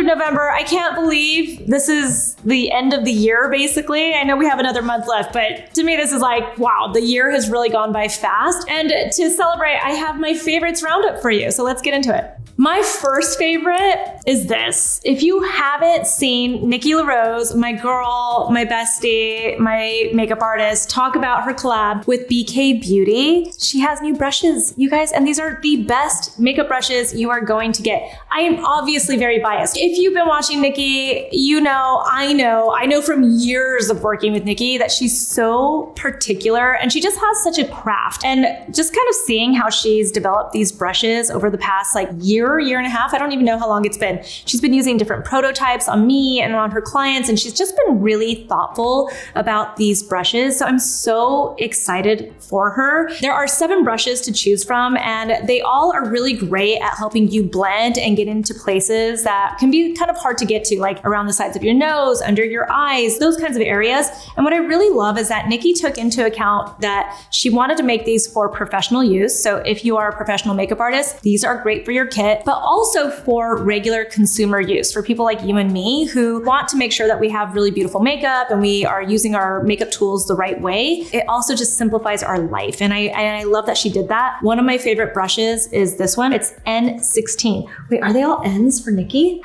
of November. I can't believe this is the end of the year, basically. I know we have another month left, but to me, this is like, wow, the year has really gone by fast. And to celebrate, I have my favorites roundup for you. So let's get into it. My first favorite is this. If you haven't seen Nikki LaRose, my girl, my bestie, my makeup artist, talk about her collab with BK Beauty, she has new brushes, you guys, and these are the best makeup brushes you are going to get. I am obviously very biased. If you've been watching Nikki, I know from years of working with Nikki that she's so particular and she just has such a craft. And just kind of seeing how she's developed these brushes over the past year and a half, I don't even know how long it's been. She's been using different prototypes on me and on her clients, and she's just been really thoughtful about these brushes. So I'm so excited for her. There are 7 brushes to choose from, and they all are really great at helping you blend and get into places that can be kind of hard to get to, like around the sides of your nose, under your eyes, those kinds of areas. And what I really love is that Nikki took into account that she wanted to make these for professional use. So if you are a professional makeup artist, these are great for your kit, but also for regular consumer use, for people like you and me who want to make sure that we have really beautiful makeup and we are using our makeup tools the right way. It also just simplifies our life. And I love that she did that. One of my favorite brushes is this one. It's N16. Wait, are they all N's for Nikki?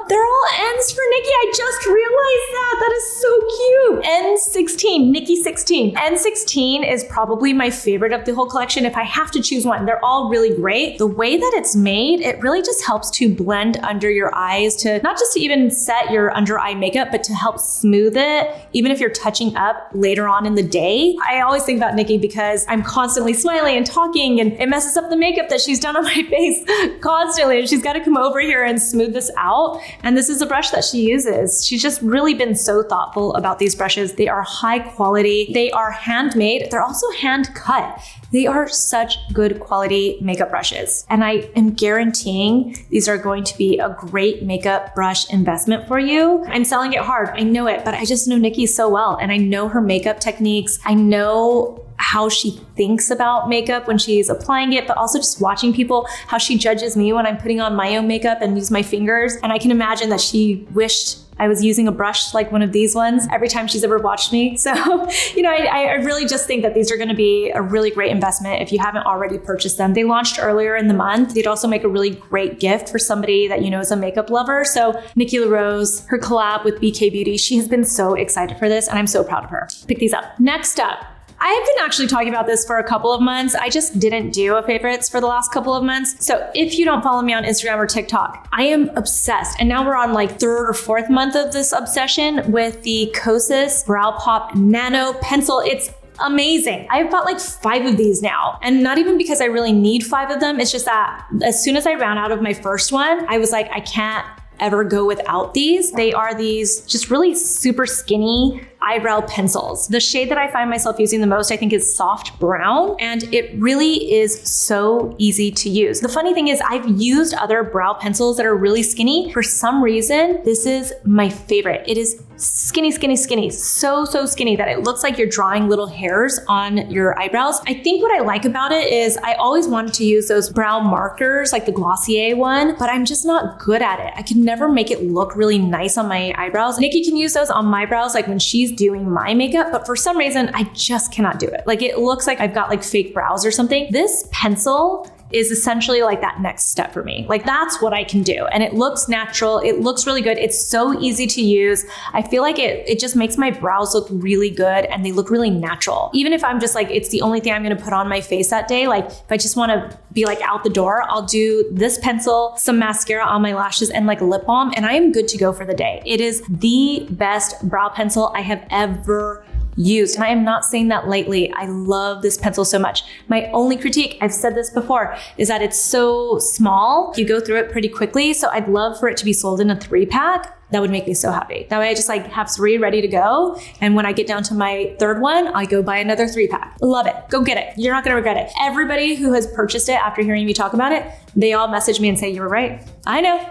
They're all N's for Nikki. I just realized that. That is so cute. N16, Nikki 16. N16 is probably my favorite of the whole collection. If I have to choose one, they're all really great. The way that it's made, it really just helps to blend under your eyes, to not just to even set your under eye makeup, but to help smooth it, even if you're touching up later on in the day. I always think about Nikki because I'm constantly smiling and talking, and it messes up the makeup that she's done on my face constantly. And she's got to come over here and smooth this out. And this is a brush that she uses. She's just really been so thoughtful about these brushes. They are high quality. They are handmade. They're also hand cut. They are such good quality makeup brushes. And I am guaranteeing these are going to be a great makeup brush investment for you. I'm selling it hard. I know it, but I just know Nikki so well. And I know her makeup techniques. I know how she thinks about makeup when she's applying it, but also just watching people, how she judges me when I'm putting on my own makeup and use my fingers. And I can imagine that she wished I was using a brush like one of these ones every time she's ever watched me. So, I really just think that these are going to be a really great investment if you haven't already purchased them. They launched earlier in the month. They'd also make a really great gift for somebody that is a makeup lover. So Nikki LaRose, her collab with BK Beauty, she has been so excited for this and I'm so proud of her. Pick these up. Next up, I've been actually talking about this for a couple of months. I just didn't do a favorites for the last couple of months. So if you don't follow me on Instagram or TikTok, I am obsessed. And now we're on 3rd or 4th month of this obsession with the Kosas Brow Pop Nano Pencil. It's amazing. I've bought 5 of these now, and not even because I really need 5 of them. It's just that as soon as I ran out of my first one, I was like, I can't ever go without these. They are these just really super skinny eyebrow pencils. The shade that I find myself using the most, I think, is soft brown, and it really is so easy to use. The funny thing is I've used other brow pencils that are really skinny. For some reason, this is my favorite. It is skinny, skinny, skinny. So skinny that it looks like you're drawing little hairs on your eyebrows. I think what I like about it is I always wanted to use those brow markers, like the Glossier one, but I'm just not good at it. I can never make it look really nice on my eyebrows. Nikki can use those on my brows, when she's doing my makeup, but for some reason, I just cannot do it. It looks like I've got fake brows or something. This pencil is essentially that next step for me. That's what I can do. And it looks natural. It looks really good. It's so easy to use. I feel like it just makes my brows look really good and they look really natural. Even if I'm just it's the only thing I'm going to put on my face that day. If I just want to be out the door, I'll do this pencil, some mascara on my lashes, and lip balm, and I am good to go for the day. It is the best brow pencil I have ever used. And I am not saying that lightly. I love this pencil so much. My only critique, I've said this before, is that it's so small. You go through it pretty quickly. So I'd love for it to be sold in a 3-pack. That would make me so happy. That way I just have 3 ready to go. And when I get down to my 3rd one, I go buy another 3-pack. Love it. Go get it. You're not going to regret it. Everybody who has purchased it after hearing me talk about it, they all message me and say, you were right. I know.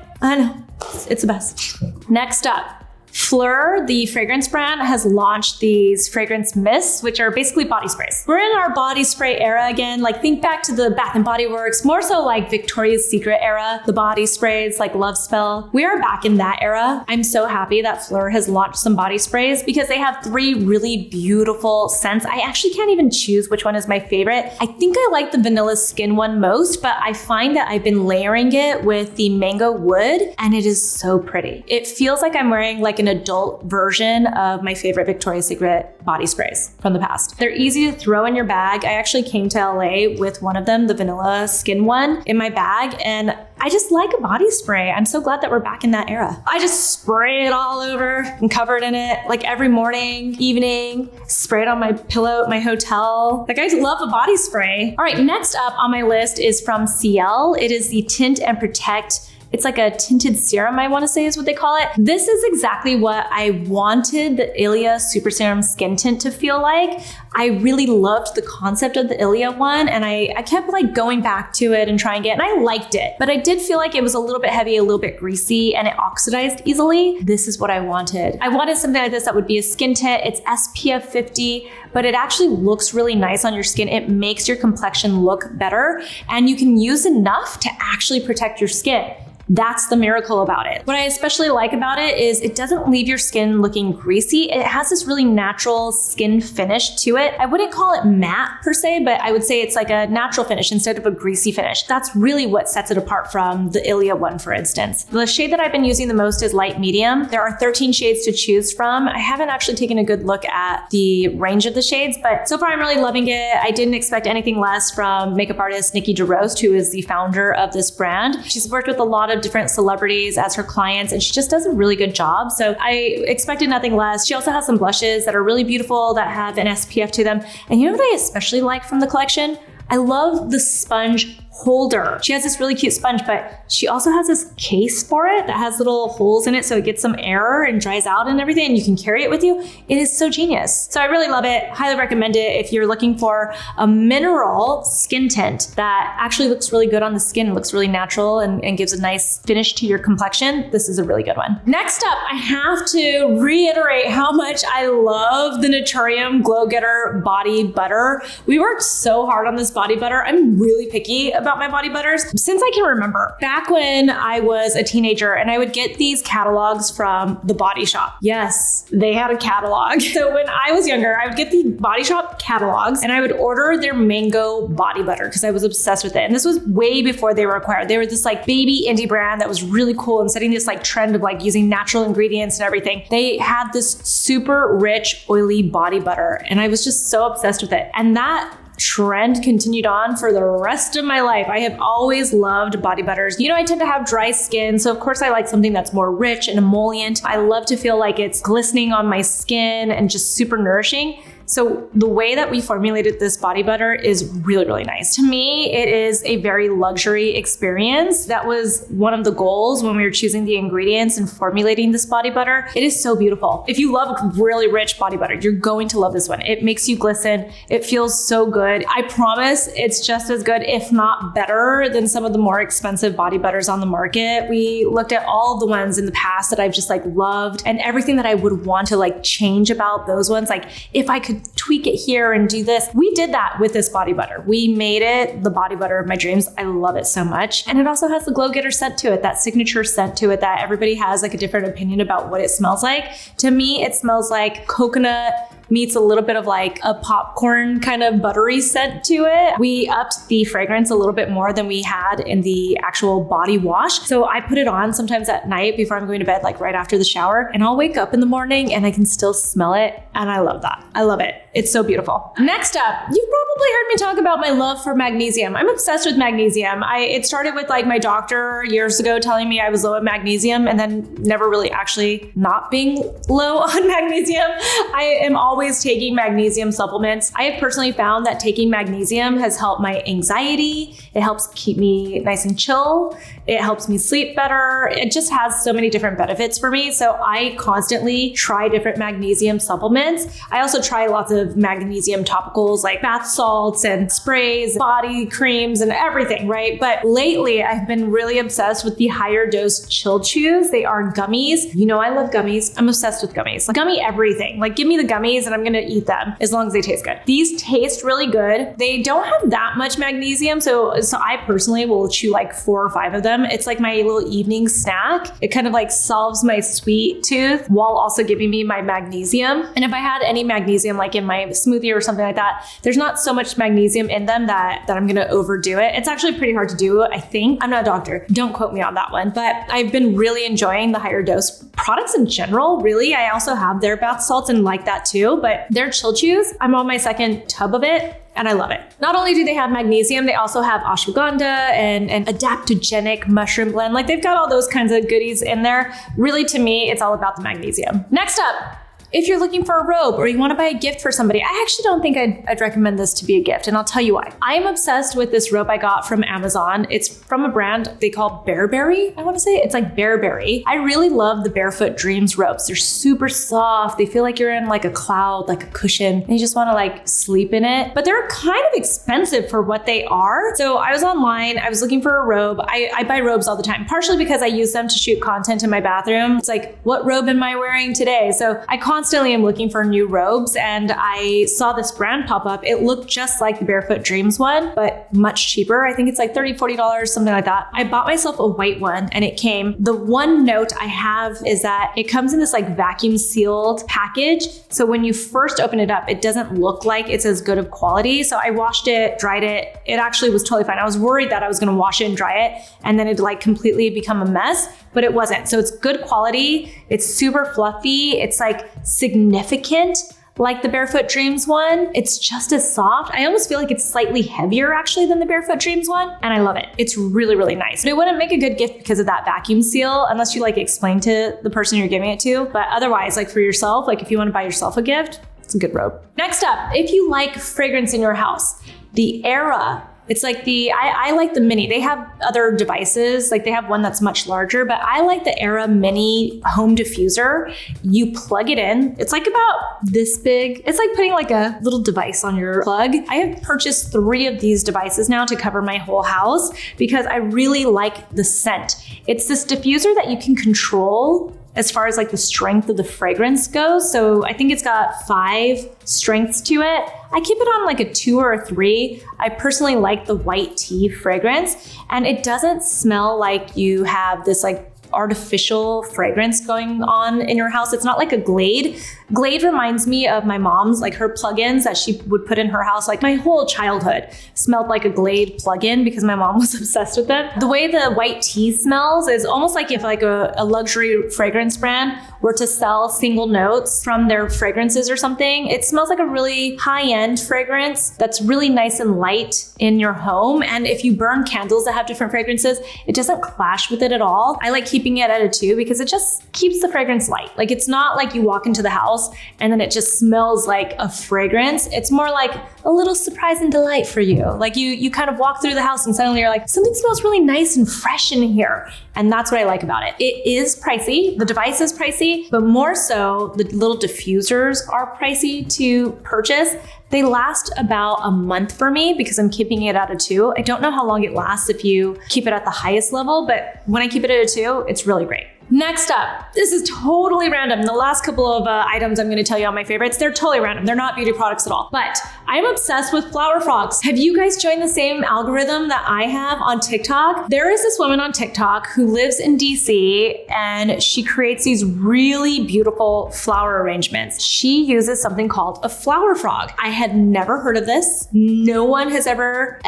It's the best. Next up, Phlur, the fragrance brand, has launched these fragrance mists, which are basically body sprays. We're in our body spray era again. Like, think back to the Bath and Body Works, more so like Victoria's Secret era, the body sprays like Love Spell. We are back in that era. I'm so happy that Phlur has launched some body sprays because they have 3 really beautiful scents. I actually can't even choose which one is my favorite. I think I like the vanilla skin one most, but I find that I've been layering it with the mango wood and it is so pretty. It feels like I'm wearing like an adult version of my favorite Victoria's Secret body sprays from the past. They're easy to throw in your bag. I actually came to LA with one of them, the vanilla skin one, in my bag, and I just like a body spray. I'm so glad that we're back in that era. I just spray it all over and covered in it, like every morning, evening, spray it on my pillow at my hotel. Like, I love a body spray. All right, next up on my list is from Ciele. It is the Tint and Protect. It's like a tinted serum, I want to say is what they call it. This is exactly what I wanted the Ilia Super Serum Skin Tint to feel like. I really loved the concept of the Ilia one, and I kept like going back to it and trying it, and I liked it. But I did feel like it was a little bit heavy, a little bit greasy, and it oxidized easily. This is what I wanted. I wanted something like this that would be a skin tint. It's SPF 50, but it actually looks really nice on your skin. It makes your complexion look better, and you can use enough to actually protect your skin. That's the miracle about it. What I especially like about it is it doesn't leave your skin looking greasy. It has this really natural skin finish to it. I wouldn't call it matte per se, but I would say it's like a natural finish instead of a greasy finish. That's really what sets it apart from the Ilia one, for instance. The shade that I've been using the most is light medium. There are 13 shades to choose from. I haven't actually taken a good look at the range of the shades, but so far I'm really loving it. I didn't expect anything less from makeup artist Nikki, who is the founder of this brand. She's worked with a lot of different celebrities as her clients, and she just does a really good job. So I expected nothing less. She also has some blushes that are really beautiful that have an SPF to them. And you know what I especially like from the collection? I love the sponge holder. She has this really cute sponge, but she also has this case for it that has little holes in it so it gets some air and dries out and everything, and you can carry it with you. It is so genius. So I really love it. Highly recommend it if you're looking for a mineral skin tint that actually looks really good on the skin, looks really natural, and gives a nice finish to your complexion. This is a really good one. Next up, I have to reiterate how much I love the NATURIUM Glow Getter Body Butter. We worked so hard on this body butter. I'm really picky about my body butters since I can remember. Back when I was a teenager and I would get these catalogs from the Body Shop. Yes, they had a catalog. So when I was younger, I would get the Body Shop catalogs and I would order their mango body butter because I was obsessed with it. And this was way before they were acquired. They were this like baby indie brand that was really cool and setting this like trend of like using natural ingredients and everything. They had this super rich, oily body butter and I was just so obsessed with it. And that trend continued on for the rest of my life. I have always loved body butters. You know, I tend to have dry skin, so of course I like something that's more rich and emollient. I love to feel like it's glistening on my skin and just super nourishing. So the way that we formulated this body butter is really, really nice. To me, it is a very luxury experience. That was one of the goals when we were choosing the ingredients and formulating this body butter. It is so beautiful. If you love really rich body butter, you're going to love this one. It makes you glisten. It feels so good. I promise it's just as good, if not better, than some of the more expensive body butters on the market. We looked at all the ones in the past that I've just like loved and everything that I would want to like change about those ones. Like if I could tweak it here and do this. We did that with this body butter. We made it the body butter of my dreams. I love it so much. And it also has the Glow Getter scent to it, that signature scent to it that everybody has like a different opinion about what it smells like. To me, it smells like coconut meets a little bit of like a popcorn kind of buttery scent to it. We upped the fragrance a little bit more than we had in the actual body wash. So I put it on sometimes at night before I'm going to bed, like right after the shower, and I'll wake up in the morning and I can still smell it. And I love that. I love it. It's so beautiful. Next up, you've probably heard me talk about my love for magnesium. I'm obsessed with magnesium. It started with like my doctor years ago telling me I was low in magnesium and then never really actually not being low on magnesium. I am always always taking magnesium supplements. I have personally found that taking magnesium has helped my anxiety. It helps keep me nice and chill. It helps me sleep better. It just has so many different benefits for me. So I constantly try different magnesium supplements. I also try lots of magnesium topicals like bath salts and sprays, body creams and everything, right? But lately I've been really obsessed with the higher dose chill chews. They are gummies. You know I love gummies. I'm obsessed with gummies. Like, gummy everything. Like, give me the gummies and I'm gonna eat them as long as they taste good. These taste really good. They don't have that much magnesium, so I personally will chew like 4 or 5 of them. It's like my little evening snack. It kind of like solves my sweet tooth while also giving me my magnesium. And if I had any magnesium like in my smoothie or something like that, there's not so much magnesium in them that I'm gonna overdo it. It's actually pretty hard to do, I think. I'm not a doctor. Don't quote me on that one. But I've been really enjoying the higher dose products in general, really. I also have their bath salts and like that too, but their chill chews, I'm on my second tub of it. And I love it. Not only do they have magnesium, they also have ashwagandha and an adaptogenic mushroom blend. Like, they've got all those kinds of goodies in there. Really, to me, it's all about the magnesium. Next up, if you're looking for a robe or you want to buy a gift for somebody, I actually don't think I'd recommend this to be a gift, and I'll tell you why. I am obsessed with this robe I got from Amazon. It's from a brand they call Bearberry, I want to say. It's like Bearberry. I really love the Barefoot Dreams robes. They're super soft. They feel like you're in like a cloud, like a cushion, and you just want to like sleep in it. But they're kind of expensive for what they are. So I was online, I was looking for a robe. I buy robes all the time, partially because I use them to shoot content in my bathroom. It's like, what robe am I wearing today? So I constantly am looking for new robes, and I saw this brand pop up. It looked just like the Barefoot Dreams one, but much cheaper. I think it's like $30, $40, something like that. I bought myself a white one and it came. The one note I have is that it comes in this like vacuum sealed package. So when you first open it up, it doesn't look like it's as good of quality. So I washed it, dried it. It actually was totally fine. I was worried that I was gonna wash it and dry it and then it'd like completely become a mess, but it wasn't. So it's good quality. It's super fluffy. It's like significant, like the Barefoot Dreams one. It's just as soft. I almost feel like it's slightly heavier actually than the Barefoot Dreams one, and I love it. It's really, really nice. But it wouldn't make a good gift because of that vacuum seal unless you like explain to the person you're giving it to. But otherwise, like for yourself, like if you want to buy yourself a gift, it's a good robe. Next up, if you like fragrance in your house, the Aera. It's like I like the mini. They have other devices, like they have one that's much larger, but I like the Aera mini home diffuser. You plug it in. It's like about this big. It's like putting like a little device on your plug. I have purchased 3 of these devices now to cover my whole house because I really like the scent. It's this diffuser that you can control as far as like the strength of the fragrance goes. So I think it's got 5 strengths to it. I keep it on like a 2 or a 3. I personally like the white tea fragrance, and it doesn't smell like you have this like artificial fragrance going on in your house. It's not like a Glade. Glade reminds me of my mom's, like her plugins that she would put in her house. Like my whole childhood smelled like a Glade plugin because my mom was obsessed with them. The way the white tea smells is almost like if like a luxury fragrance brand were to sell single notes from their fragrances or something. It smells like a really high-end fragrance that's really nice and light in your home. And if you burn candles that have different fragrances, it doesn't clash with it at all. I like keeping it at a 2 because it just keeps the fragrance light. Like it's not like you walk into the house and then it just smells like a fragrance. It's more like a little surprise and delight for you. Like you kind of walk through the house and suddenly you're like, something smells really nice and fresh in here. And that's what I like about it. It is pricey. The device is pricey, but more so the little diffusers are pricey to purchase. They last about a month for me because I'm keeping it at a 2. I don't know how long it lasts if you keep it at the highest level, but when I keep it at a 2, it's really great. Next up, this is totally random. The last couple of items I'm going to tell you on my favorites, they're totally random. They're not beauty products at all, but I'm obsessed with flower frogs. Have you guys joined the same algorithm that I have on TikTok? There is this woman on TikTok who lives in DC and she creates these really beautiful flower arrangements. She uses something called a flower frog. I had never heard of this. No one has ever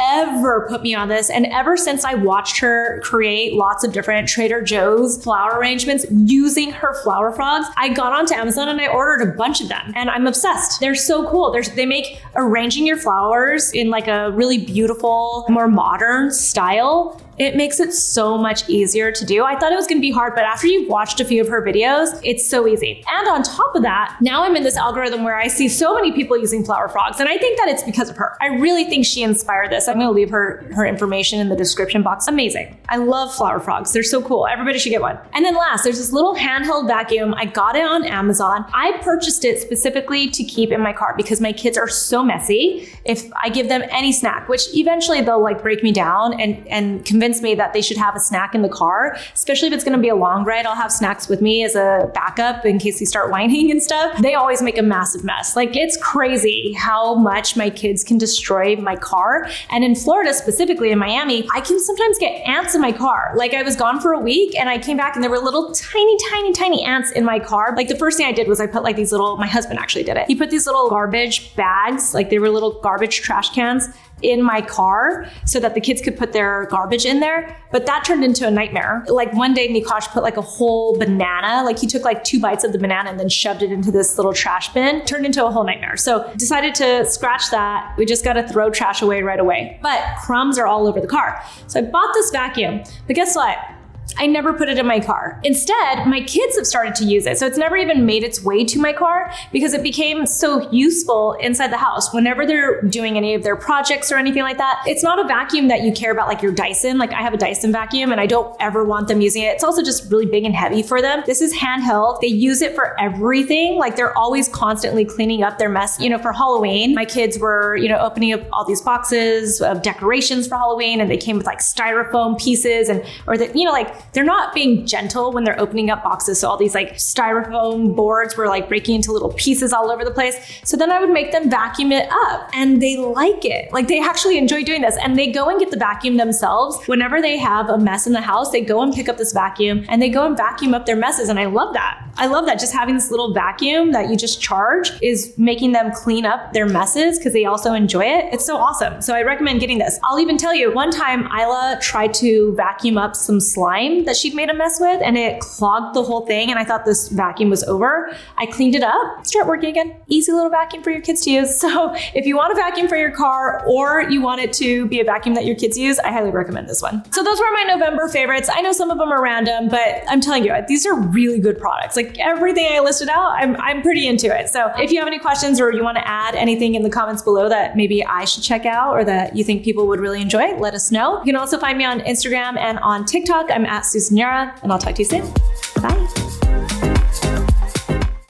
put me on this. And ever since I watched her create lots of different Trader Joe's flower arrangements using her flower frogs. I got onto Amazon and I ordered a bunch of them and I'm obsessed. They're so cool. They make arranging your flowers in like a really beautiful, more modern style. It makes it so much easier to do. I thought it was gonna be hard, but after you've watched a few of her videos, it's so easy. And on top of that, now I'm in this algorithm where I see so many people using flower frogs, and I think that it's because of her. I really think she inspired this. I'm gonna leave her information in the description box. Amazing. I love flower frogs. They're so cool. Everybody should get one. And then last, there's this little handheld vacuum. I got it on Amazon. I purchased it specifically to keep in my car because my kids are so messy. If I give them any snack, which eventually they'll like break me down and convince me that they should have a snack in the car, especially if it's going to be a long ride. I'll have snacks with me as a backup in case they start whining and stuff. They always make a massive mess. Like, it's crazy how much my kids can destroy my car. And in Florida, specifically in Miami, I can sometimes get ants in my car. Like, I was gone for a week and I came back and there were little tiny ants in my car. Like, the first thing I did was I put like these little, my husband actually did it. He put these little garbage bags, like they were little garbage trash cans, in my car so that the kids could put their garbage in there. But that turned into a nightmare. Like, one day Nikosh put like a whole banana, like he took like 2 bites of the banana and then shoved it into this little trash bin. Turned into a whole nightmare. So decided to scratch that. We just got to throw trash away right away. But crumbs are all over the car. So I bought this vacuum, but guess what? I never put it in my car. Instead, my kids have started to use it. So it's never even made its way to my car because it became so useful inside the house. Whenever they're doing any of their projects or anything like that, it's not a vacuum that you care about like your Dyson. Like, I have a Dyson vacuum and I don't ever want them using it. It's also just really big and heavy for them. This is handheld. They use it for everything. Like, they're always constantly cleaning up their mess. You know, for Halloween, my kids were, you know, opening up all these boxes of decorations for Halloween, and they came with like styrofoam pieces or the, you know, like, they're not being gentle when they're opening up boxes. So all these like styrofoam boards were like breaking into little pieces all over the place. So then I would make them vacuum it up, and they like it. Like, they actually enjoy doing this, and they go and get the vacuum themselves. Whenever they have a mess in the house, they go and pick up this vacuum and they go and vacuum up their messes. And I love that. I love that. Just having this little vacuum that you just charge is making them clean up their messes because they also enjoy it. It's so awesome. So I recommend getting this. I'll even tell you, one time Isla tried to vacuum up some slime that she'd made a mess with, and it clogged the whole thing, and I thought this vacuum was over. I cleaned it up, start working again. Easy little vacuum for your kids to use. So if you want a vacuum for your car or you want it to be a vacuum that your kids use, I highly recommend this one. So those were my November favorites. I know some of them are random, but I'm telling you, these are really good products. Like, everything I listed out, I'm pretty into it. So if you have any questions or you want to add anything in the comments below that maybe I should check out or that you think people would really enjoy, let us know. You can also find me on Instagram and on TikTok. I'm at Susan Yara, and I'll talk to you soon. Bye.